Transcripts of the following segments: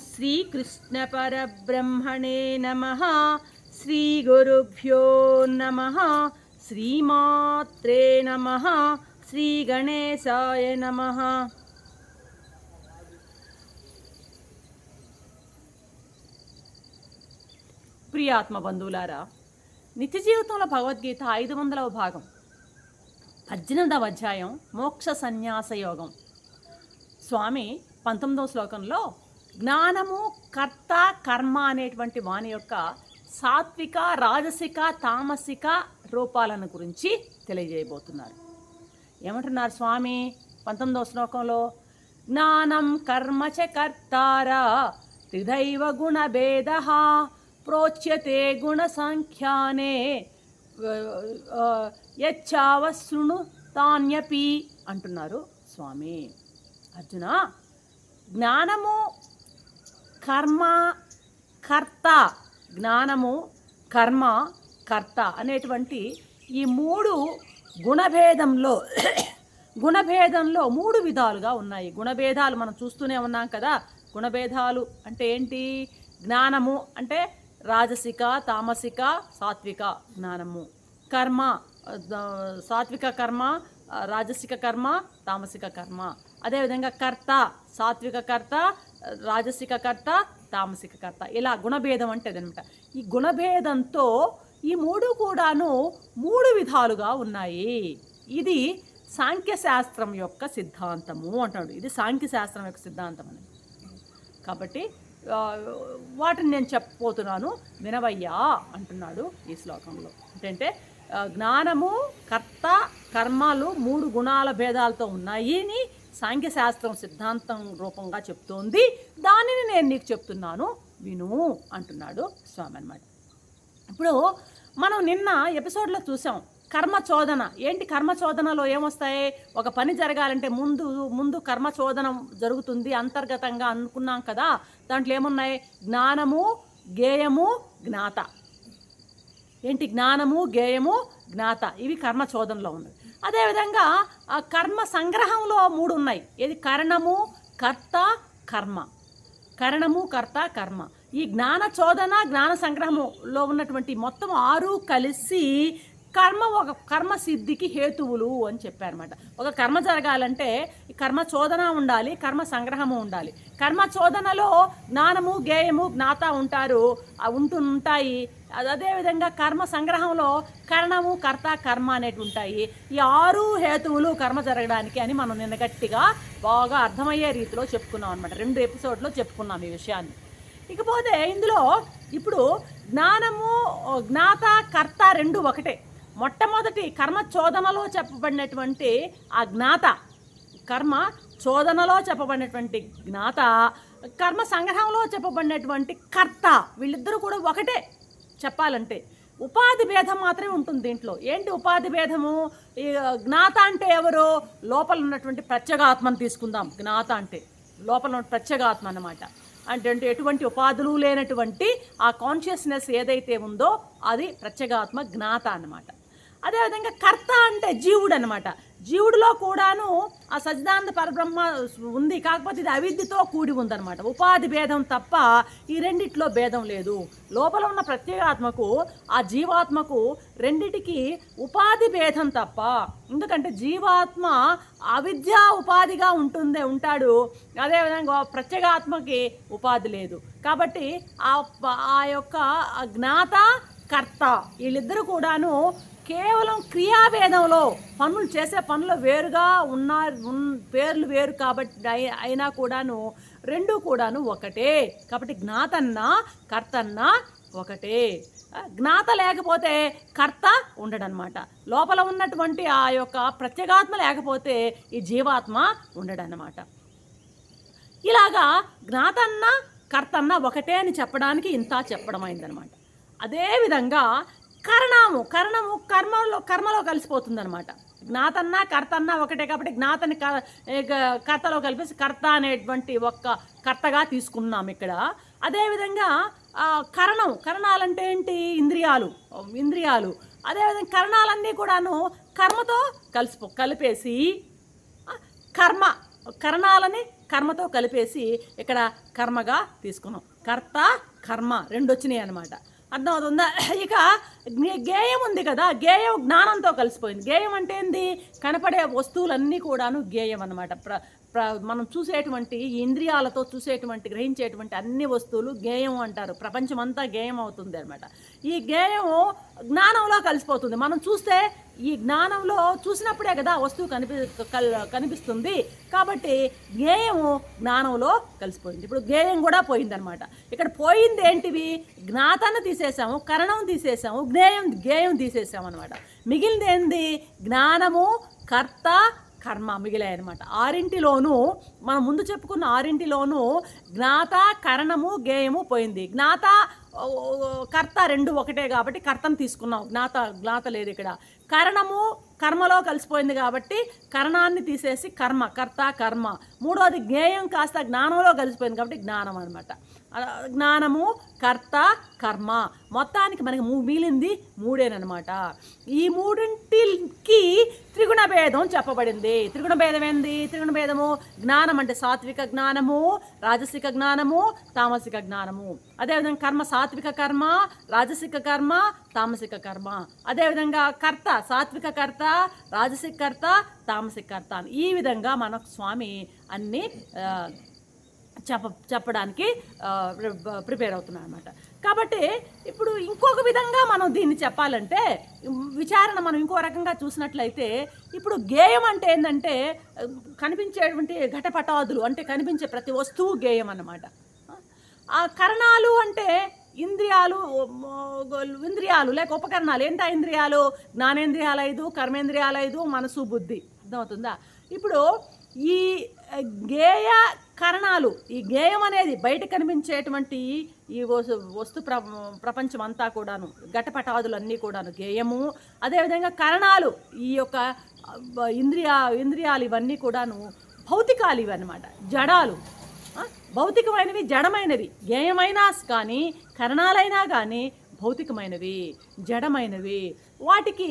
శ్రీకృష్ణ పరబ్రహ్మణే నమః. శ్రీ గురుభ్యో నమః. శ్రీమాత్రే నమః. శ్రీ గణేశాయ నమః. ప్రియాత్మ బంధువులారా, నిత్య జీవితంలో భగవద్గీత 500వ భాగం 18వ అధ్యాయం మోక్ష సన్యాస యోగం. స్వామి 19వ శ్లోకంలో జ్ఞానము, కర్త, కర్మ అనేటువంటి వాని యొక్క సాత్విక, రాజసిక, తామసిక రూపాలను గురించి తెలియజేయబోతున్నారు. ఏమంటున్నారు స్వామి 19వ శ్లోకంలో? జ్ఞానం కర్మ చ కర్తారా త్రిదైవ గుణభేద ప్రోచ్యతే గుణ సంఖ్యానే యచ్చావశృణు తాన్యపి అంటున్నారు స్వామి. అర్జున, జ్ఞానము, కర్మ, కర్త, జ్ఞానము, కర్మ, కర్త అనేటువంటి ఈ మూడు గుణభేదంలో మూడు విధాలుగా ఉన్నాయి. గుణభేదాలు మనం చూస్తూనే ఉన్నాం కదా. గుణభేదాలు అంటే ఏంటి? జ్ఞానము అంటే రాజసిక, తామసిక, సాత్విక జ్ఞానము. కర్మ, సాత్విక కర్మ, రాజసిక కర్మ, తామసిక కర్మ. అదేవిధంగా కర్త, సాత్విక కర్త, రాజసిక కర్త, తామసిక కర్త. ఇలా గుణభేదం అంటే అదనమాట. ఈ గుణభేదంతో ఈ మూడు కూడాను మూడు విధాలుగా ఉన్నాయి. ఇది సాంఖ్యశాస్త్రం యొక్క సిద్ధాంతము అంటాడు. ఇది సాంఖ్యశాస్త్రం యొక్క సిద్ధాంతం అని. కాబట్టి వాటిని నేను చెప్పబోతున్నాను, వినవయ్యా అంటున్నాడు ఈ శ్లోకంలో. ఏంటంటే జ్ఞానము, కర్త, కర్మలు మూడు గుణాల భేదాలతో ఉన్నాయి అని సాంఖ్యశాస్త్రం సిద్ధాంతం రూపంగా చెప్తోంది. దానిని నేను నీకు చెప్తున్నాను, విను అంటున్నాడు స్వామి అన్నమాట. ఇప్పుడు మనం నిన్న ఎపిసోడ్లో చూసాం కర్మచోదన. ఏంటి కర్మచోదనలో ఏమొస్తాయి? ఒక పని జరగాలంటే ముందు కర్మచోదనం జరుగుతుంది అంతర్గతంగా అనుకున్నాం కదా. దాంట్లో ఏమున్నాయి? జ్ఞానము, గేయము, జ్ఞాత. ఏంటి? జ్ఞానము, గేయము, జ్ఞాత. ఇవి కర్మచోదనలో ఉన్నాయి. అదేవిధంగా కర్మ సంగ్రహంలో మూడు ఉన్నాయి. ఏది? కరణము, కర్త, కర్మ. కరణము, కర్త, కర్మ. ఈ జ్ఞాన చోదన, జ్ఞాన సంగ్రహములో ఉన్నటువంటి మొత్తం 6 కలిసి ఒక కర్మ సిద్ధికి హేతువులు అని చెప్పారన్నమాట. ఒక కర్మ జరగాలంటే కర్మ చోదన ఉండాలి, కర్మ సంగ్రహము ఉండాలి. కర్మ చోదనలో జ్ఞానము, గేయము, జ్ఞాత ఉంటాయి. అదేవిధంగా కర్మ సంగ్రహంలో కరణము, కర్త, కర్మ అనేవి ఉంటాయి. ఈ 6 హేతువులు కర్మ జరగడానికి అని మనం నిన్న గట్టిగా బాగా అర్థమయ్యే రీతిలో చెప్పుకున్నాం అనమాట. 2 ఎపిసోడ్లో చెప్పుకున్నాం ఈ విషయాన్ని. ఇకపోతే ఇందులో ఇప్పుడు జ్ఞానము, జ్ఞాత, కర్త రెండు ఒకటే. మొట్టమొదటి కర్మ చోదనలో చెప్పబడినటువంటి ఆ జ్ఞాత, కర్మ చోదనలో చెప్పబడినటువంటి జ్ఞాత, కర్మ సంగ్రహంలో చెప్పబడినటువంటి కర్త, వీళ్ళిద్దరూ కూడా ఒకటే చెప్పాలంటే. ఉపాధి భేదం మాత్రమే ఉంటుంది దీంట్లో. ఏంటి ఉపాధి భేదము? ఈ జ్ఞాత అంటే ఎవరు? లోపల ఉన్నటువంటి ప్రత్యేగాత్మను తీసుకుందాం. జ్ఞాత అంటే లోపల ఉన్న ప్రత్యేగాత్మ అన్నమాట. అంటే ఎటువంటి ఉపాధులు లేనటువంటి ఆ కాన్షియస్నెస్ ఏదైతే ఉందో అది ప్రత్యేగాత్మ, జ్ఞాత అన్నమాట. అదేవిధంగా కర్త అంటే జీవుడు అనమాట. జీవుడిలో కూడాను ఆ సచ్చిదానంద పరబ్రహ్మ ఉంది, కాకపోతే ఇది అవిద్యతో కూడి ఉందన్నమాట. ఉపాధి భేదం తప్ప ఈ రెండిట్లో భేదం లేదు. లోపల ఉన్న ప్రత్యేగాత్మకు, ఆ జీవాత్మకు రెండిటికి ఉపాధి భేదం తప్ప. ఎందుకంటే జీవాత్మ అవిద్యా ఉపాధిగా ఉంటాడు. అదేవిధంగా ప్రత్యేగాత్మకి ఉపాధి లేదు. కాబట్టి ఆ యొక్క జ్ఞాత, కర్త వీళ్ళిద్దరూ కూడాను కేవలం క్రియాభేదంలో పనులు చేసే పనులు వేరుగా పేర్లు వేరు కాబట్టి అయినా కూడాను రెండు కూడాను ఒకటే. కాబట్టి జ్ఞాతన్న, కర్తన్న ఒకటే. జ్ఞాత లేకపోతే కర్త ఉండడనమాట. లోపల ఉన్నటువంటి ఆ యొక్క ప్రత్యేగాత్మ లేకపోతే ఈ జీవాత్మ ఉండడనమాట. ఇలాగా జ్ఞాతన్న, కర్తన్న ఒకటే అని చెప్పడానికి ఇంత చెప్పడం అయిందనమాట. అదేవిధంగా కరణము కర్మలో కలిసిపోతుంది అనమాట. జ్ఞాతన్న, కర్తన్న ఒకటే కాబట్టి జ్ఞాతని కర్తలో కలిపేసి కర్త అనేటువంటి ఒక్క కర్తగా తీసుకున్నాం ఇక్కడ. అదేవిధంగా కరణాలంటే ఏంటి? ఇంద్రియాలు. అదేవిధంగా కరణాలన్నీ కూడాను కర్మతో కలిపేసి కరణాలని కర్మతో కలిపేసి ఇక్కడ కర్మగా తీసుకున్నాం. కర్త కర్మ రెండు వచ్చినాయి అనమాట. అర్థమవుతుందా? ఇక గేయం ఉంది కదా, గేయం జ్ఞానంతో కలిసిపోయింది. గేయం అంటే ఏంది? కనపడే వస్తువులన్నీ కూడాను గేయం అనమాట. మనం చూసేటువంటి ఇంద్రియాలతో చూసేటువంటి గ్రహించేటువంటి అన్ని వస్తువులు గేయం అంటారు. ప్రపంచమంతా గేయం అవుతుంది అనమాట. ఈ గేయం జ్ఞానంలో కలిసిపోతుంది. మనం చూస్తే ఈ జ్ఞానంలో చూసినప్పుడే కదా వస్తువు కనిపిస్తుంది. కాబట్టి గేయము జ్ఞానంలో కలిసిపోయింది. ఇప్పుడు గేయం కూడా పోయిందనమాట. ఇక్కడ పోయింది ఏంటివి? జ్ఞాతాన్ని తీసేసాము, కరణం తీసేసాము, గేయం తీసేసాము అనమాట. మిగిలింది ఏంది? జ్ఞానము, కర్త, కర్మ మిగిలాయి అనమాట. ఆరింటిలోనూ మనం ముందు చెప్పుకున్న ఆరింటిలోనూ జ్ఞాత, కరణము, గేయము పోయింది. జ్ఞాత కర్త రెండు ఒకటే కాబట్టి కర్తను తీసుకున్నాం. జ్ఞాత లేదు ఇక్కడ. కరణము కర్మలో కలిసిపోయింది కాబట్టి కరణాన్ని తీసేసి కర్మ, కర్త కర్మ. మూడోది గేయం కాస్త జ్ఞానంలో కలిసిపోయింది కాబట్టి జ్ఞానం అనమాట. జ్ఞానము, కర్త, కర్మ. మొత్తానికి మనకి మిగిలింది మూడేనమాట. ఈ మూడింటికి త్రిగుణ భేదం చెప్పబడింది. త్రిగుణ భేదం ఏంది? త్రిగుణ భేదము జ్ఞానం అంటే సాత్విక జ్ఞానము, రాజసిక జ్ఞానము, తామసిక జ్ఞానము. అదేవిధంగా కర్మ సాత్విక కర్మ, రాజసిక కర్మ, తామసిక కర్మ. అదేవిధంగా కర్త సాత్విక కర్త, రాజసిక కర్త, తామసిక కర్త. ఈ విధంగా మనకు స్వామి అన్నీ చెప్పడానికి ప్రిపేర్ అవుతున్నాను అనమాట. కాబట్టి ఇప్పుడు ఇంకొక విధంగా మనం దీన్ని చెప్పాలంటే విచారణ మనం ఇంకో రకంగా చూసినట్లయితే ఇప్పుడు గేయం అంటే ఏంటంటే కనిపించేటువంటి ఘటపటాదులు అంటే కనిపించే ప్రతి వస్తువు గేయం అన్నమాట. ఆ కరణాలు అంటే ఇంద్రియాలు లేక ఉపకరణాలు. ఏంటా ఇంద్రియాలు? జ్ఞానేంద్రియాలు 5, కర్మేంద్రియాలు 5, మనసు, బుద్ధి. అర్థమవుతుందా? ఇప్పుడు ఈ గేయ కరణాలు, ఈ గేయం అనేది బయట కనిపించేటువంటి ఈ ప్రపంచం అంతా కూడాను ఘటపటాదులన్నీ కూడాను గేయము. అదేవిధంగా కరణాలు ఈ యొక్క ఇంద్రియాలు ఇవన్నీ కూడాను భౌతికాలు ఇవన్నమాట, జడాలు. భౌతికమైనవి, జడమైనవి. గేయమైనా కానీ కరణాలైనా కానీ భౌతికమైనవి, జడమైనవి. వాటికి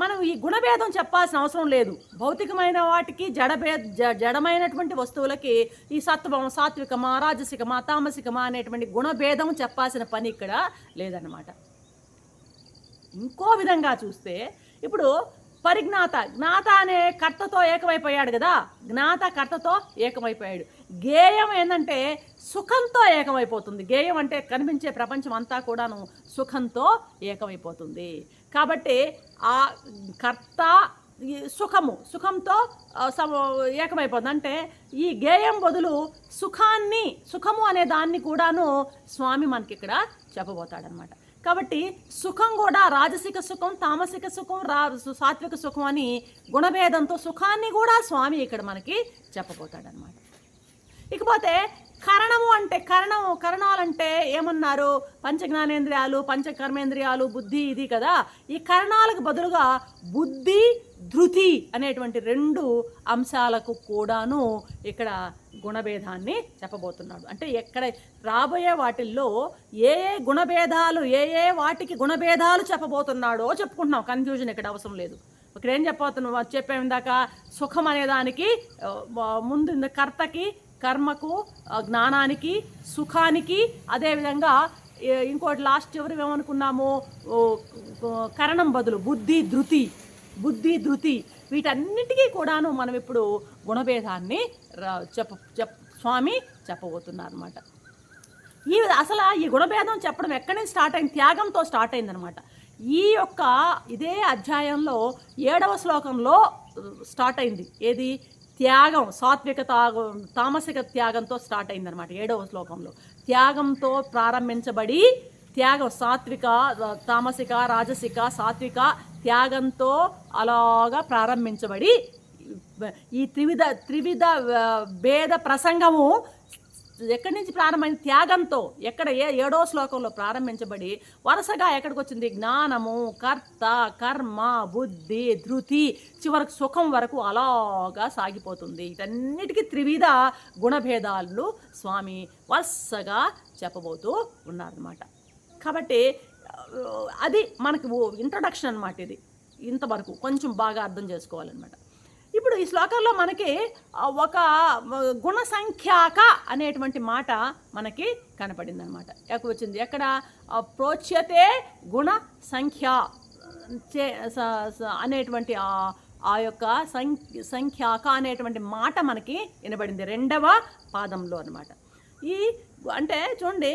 మనం ఈ గుణభేదం చెప్పాల్సిన అవసరం లేదు. భౌతికమైన వాటికి జడమైనటువంటి వస్తువులకి ఈ సత్వం, సాత్వికమా, రాజసికమా, తామసికమా అనేటువంటి గుణభేదం చెప్పాల్సిన పని ఇక్కడ లేదన్నమాట. ఇంకో విధంగా చూస్తే ఇప్పుడు జ్ఞాత అనే కర్తతో ఏకమైపోయాడు కదా, జ్ఞాత కర్తతో ఏకమైపోయాడు. గేయం ఏంటంటే సుఖంతో ఏకమైపోతుంది. గేయం అంటే కనిపించే ప్రపంచం అంతా కూడాను సుఖంతో ఏకమైపోతుంది. కాబట్టి ఆ కర్త సుఖంతో ఏకమైపోతుంది. అంటే ఈ గేయం బదులు సుఖము అనే దాన్ని కూడాను స్వామి మనకి ఇక్కడ చెప్పబోతాడనమాట. కాబట్టి సుఖం కూడా రాజసిక సుఖం, తామసిక సుఖం, సాత్విక సుఖం అని గుణభేదంతో సుఖాన్ని కూడా స్వామి ఇక్కడ మనకి చెప్పబోతాడనమాట. ఇకపోతే కరణము అంటే కరణాలంటే ఏమన్నారు? పంచజ్ఞానేంద్రియాలు, పంచకర్మేంద్రియాలు, బుద్ధి, ఇది కదా. ఈ కరణాలకు బదులుగా బుద్ధి, ధృతి అనేటువంటి 2 అంశాలకు కూడాను ఇక్కడ గుణభేదాన్ని చెప్పబోతున్నాడు. అంటే ఎక్కడ రాబోయే వాటిల్లో ఏ గుణభేదాలు, ఏ వాటికి గుణభేదాలు చెప్పబోతున్నాడో చెప్పుకుంటున్నాం. కన్ఫ్యూజన్ ఇక్కడ అవసరం లేదు. ఇక్కడ ఏం చెప్పాము ఇందాక? సుఖం అనేదానికి ముందు కర్తకి, కర్మకు, జ్ఞానానికి, సుఖానికి, అదేవిధంగా ఇంకోటి లాస్ట్ చివరి ఏమనుకున్నాము? కరణం బదులు బుద్ధి, ధృతి, వీటన్నిటికీ కూడాను మనం ఇప్పుడు గుణభేదాన్ని స్వామి చెప్పబోతున్నారు అనమాట. అసలు ఈ గుణభేదం చెప్పడం ఎక్కడి నుంచి స్టార్ట్ అయింది? త్యాగంతో స్టార్ట్ అయిందనమాట. ఇదే అధ్యాయంలో 7వ శ్లోకంలో స్టార్ట్ అయింది. ఏది? త్యాగం, సాత్విక తామసిక త్యాగంతో స్టార్ట్ అయిందనమాట. 7వ శ్లోకంలో త్యాగంతో ప్రారంభించబడి, త్యాగం సాత్విక, తామసిక, రాజసిక, సాత్విక త్యాగంతో అలాగా ప్రారంభించబడి ఈ త్రివిధ భేద ప్రసంగము ఎక్కడి నుంచి ప్రారంభమైంది? త్యాగంతో. ఎక్కడ? 7వ శ్లోకంలో ప్రారంభించబడి వరుసగా ఎక్కడికి వచ్చింది? జ్ఞానము, కర్త, కర్మ, బుద్ధి, ధృతి, చివరకు సుఖం వరకు అలాగా సాగిపోతుంది. వీటన్నిటికీ త్రివిధ గుణభేదాలు స్వామి వరుసగా చెప్పబోతూ ఉన్నారన్నమాట. కాబట్టి అది మనకు ఇంట్రొడక్షన్ అనమాట. ఇది ఇంతవరకు కొంచెం బాగా అర్థం చేసుకోవాలన్నమాట. ఇప్పుడు ఈ శ్లోకంలో మనకి ఒక గుణసంఖ్యాక అనేటువంటి మాట మనకి కనపడింది అనమాట. వచ్చింది ఎక్కడ? ప్రోచ్యతే గుణ సంఖ్య అనేటువంటి ఆ యొక్క సంఖ్యాక అనేటువంటి మాట మనకి వినబడింది 2వ పాదంలో అనమాట. ఈ అంటే చూడండి,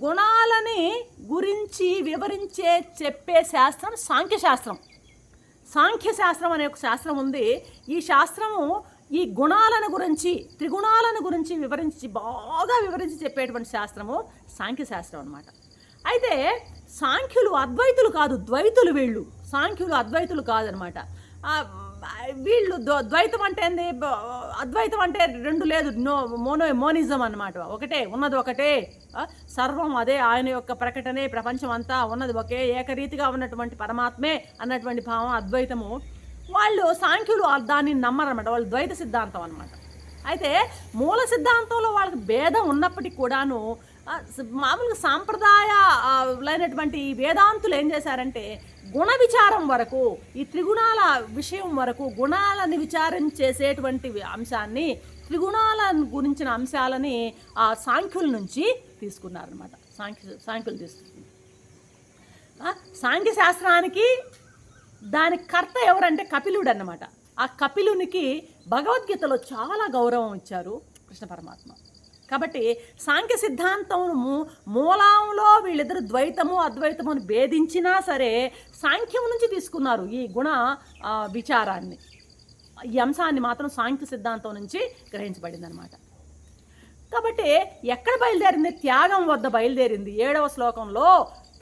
గుణాలని గురించి వివరించే చెప్పే శాస్త్రం సాంఖ్యశాస్త్రం. సాంఖ్యశాస్త్రం అనే ఒక శాస్త్రం ఉంది. ఈ శాస్త్రము ఈ గుణాలను గురించి, త్రిగుణాలను గురించి బాగా వివరించి చెప్పేటువంటి శాస్త్రము సాంఖ్యశాస్త్రం అనమాట. అయితే సాంఖ్యులు అద్వైతులు కాదు, ద్వైతులు వీళ్ళు. సాంఖ్యులు అద్వైతులు కాదనమాట. వీళ్ళు ద్వైతం అంటే ఏంది? అద్వైతం అంటే 2 లేదు, మోనిజం అనమాట. ఒకటే, ఉన్నది ఒకటే, సర్వం అదే, ఆయన యొక్క ప్రకటనే, ప్రపంచం అంతా ఉన్నది ఒకే, ఏకరీతిగా ఉన్నటువంటి పరమాత్మే అన్నటువంటి భావం అద్వైతము. వాళ్ళు సాంఖ్యులు దాన్ని నమ్మరన్నమాట. వాళ్ళు ద్వైత సిద్ధాంతం అనమాట. అయితే మూల సిద్ధాంతంలో వాళ్ళకి భేదం ఉన్నప్పటికీ కూడాను మామూలుగా సాంప్రదాయమైనటువంటి వేదాంతులు ఏం చేశారంటే గుణ విచారం వరకు, ఈ త్రిగుణాల విషయం వరకు, గుణాలని విచారం చేసేటువంటి అంశాన్ని, త్రిగుణాలను గురించిన అంశాలని ఆ సాంఖ్యుల నుంచి తీసుకున్నారనమాట. సాంఖ్యులు తీసుకున్నారు. సాంఖ్యశాస్త్రానికి దాని కర్త ఎవరంటే కపిలుడు అన్నమాట. ఆ కపిలునికి భగవద్గీతలో చాలా గౌరవం ఇచ్చారు కృష్ణ పరమాత్మ. కాబట్టి సాంఖ్య సిద్ధాంతము మూలంలో వీళ్ళిద్దరు ద్వైతము అద్వైతము అని భేదించినా సరే సాంఖ్యం నుంచి తీసుకున్నారు ఈ గుణ విచారాన్ని. ఈ అంశాన్ని మాత్రం సాంఖ్య సిద్ధాంతం నుంచి గ్రహించబడింది అనమాట. కాబట్టి ఎక్కడ బయలుదేరింది? త్యాగం వద్ద బయలుదేరింది. 7వ శ్లోకంలో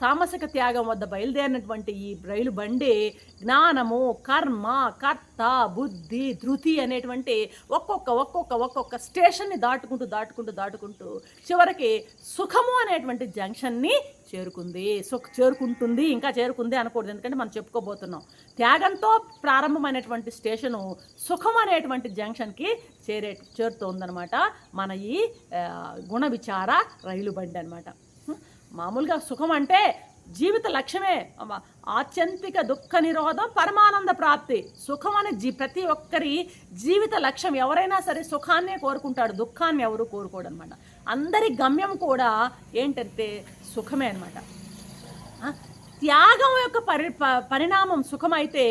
తామసిక త్యాగం వద్ద బయలుదేరినటువంటి ఈ రైలు బండి జ్ఞానము, కర్మ, కర్త, బుద్ధి, ధృతి అనేటువంటి ఒక్కొక్క స్టేషన్ని దాటుకుంటూ చివరికి సుఖము అనేటువంటి జంక్షన్ని చేరుకుంటుంది. ఇంకా చేరుకుంది అనకూడదు, ఎందుకంటే మనం చెప్పుకోబోతున్నాం. త్యాగంతో ప్రారంభమైనటువంటి స్టేషను సుఖం అనేటువంటి జంక్షన్కి చేరుతోందనమాట మన ఈ గుణ విచార రైలు బండి అనమాట. మామూలుగా సుఖం అంటే జీవిత లక్ష్యమే, ఆత్యంతిక దుఃఖ నిరోధం, పరమానంద ప్రాప్తి. సుఖం అనే ప్రతి ఒక్కరి జీవిత లక్ష్యం. ఎవరైనా సరే సుఖాన్నే కోరుకుంటాడు, దుఃఖాన్ని ఎవరు కోరుకోడు అనమాట. అందరి గమ్యం కూడా ఏంటంటే సుఖమే అనమాట. త్యాగం యొక్క పరిణామం సుఖమైతే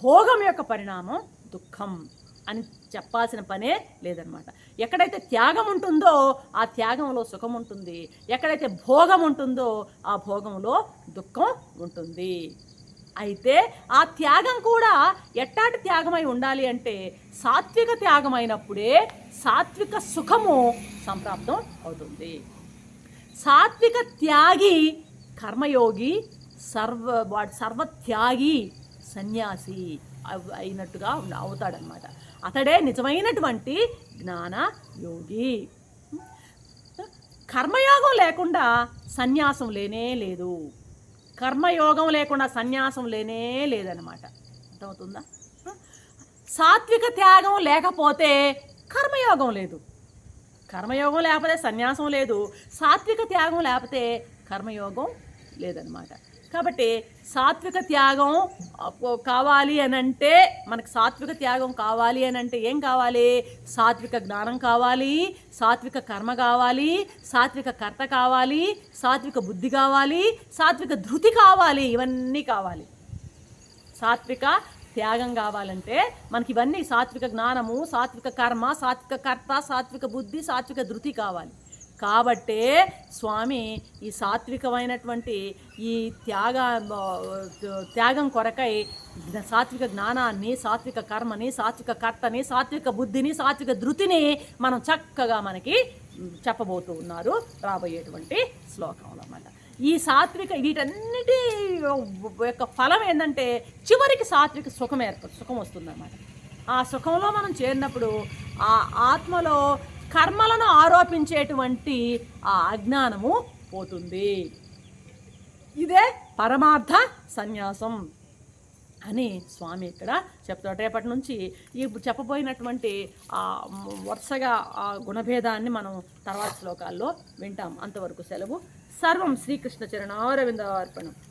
భోగం యొక్క పరిణామం దుఃఖం అని చెప్పాల్సిన పనే లేదనమాట. ఎక్కడైతే త్యాగం ఉంటుందో ఆ త్యాగంలో సుఖం ఉంటుంది, ఎక్కడైతే భోగం ఉంటుందో ఆ భోగంలో దుఃఖం ఉంటుంది. అయితే ఆ త్యాగం కూడా ఎట్టాటి త్యాగమై ఉండాలి అంటే సాత్విక త్యాగం అయినప్పుడే సాత్విక సుఖము సంప్రాప్తం అవుతుంది. సాత్విక త్యాగి కర్మయోగి, సర్వత్యాగి సన్యాసి అయినట్టుగా అవుతాడనమాట. అతడే నిజమైనటువంటి జ్ఞాన యోగి. కర్మయోగం లేకుండా సన్యాసం లేనే లేదు. కర్మయోగం లేకుండా సన్యాసం లేనే లేదనమాట. అర్థమవుతుందా? సాత్విక త్యాగం లేకపోతే కర్మయోగం లేదు. కర్మయోగం లేకపోతే సన్యాసం లేదు. సాత్విక త్యాగం లేకపోతే కర్మయోగం లేదనమాట. కాబట్టి సాత్విక త్యాగం కావాలి అనంటే, మనకు సాత్విక త్యాగం కావాలి అనంటే ఏం కావాలి? సాత్విక జ్ఞానం కావాలి, సాత్విక కర్మ కావాలి, సాత్విక కర్త కావాలి, సాత్విక బుద్ధి కావాలి, సాత్విక ధృతి కావాలి. ఇవన్నీ కావాలి. సాత్విక త్యాగం కావాలంటే మనకి ఇవన్నీ, సాత్విక జ్ఞానము, సాత్విక కర్మ, సాత్విక కర్త, సాత్విక బుద్ధి, సాత్విక ధృతి కావాలి. కాబట్టే స్వామి ఈ సాత్వికమైనటువంటి ఈ త్యాగం కొరకై సాత్విక జ్ఞానాన్ని, సాత్విక కర్మని, సాత్విక కర్తని, సాత్విక బుద్ధిని, సాత్విక ధృతిని మనం చక్కగా మనకి చెప్పబోతూ ఉన్నారు రాబోయేటువంటి శ్లోకంలో అన్నమాట. ఈ సాత్విక వీటన్నిటి యొక్క ఫలం ఏంటంటే చివరికి సాత్విక సుఖం వస్తుందన్నమాట. ఆ సుఖంలో మనం చేరినప్పుడు ఆ ఆత్మలో కర్మలను ఆరోపించేటువంటి ఆ అజ్ఞానము పోతుంది. ఇదే పరమార్థ సన్యాసం అని స్వామి ఇక్కడ చెప్తాడు. రేపటి నుంచి ఇప్పుడు చెప్పబోయినటువంటి వరుసగా ఆ గుణభేదాన్ని మనం తర్వాత శ్లోకాల్లో వింటాం. అంతవరకు సెలవు. సర్వం శ్రీకృష్ణ చరణారవిందార్పణం.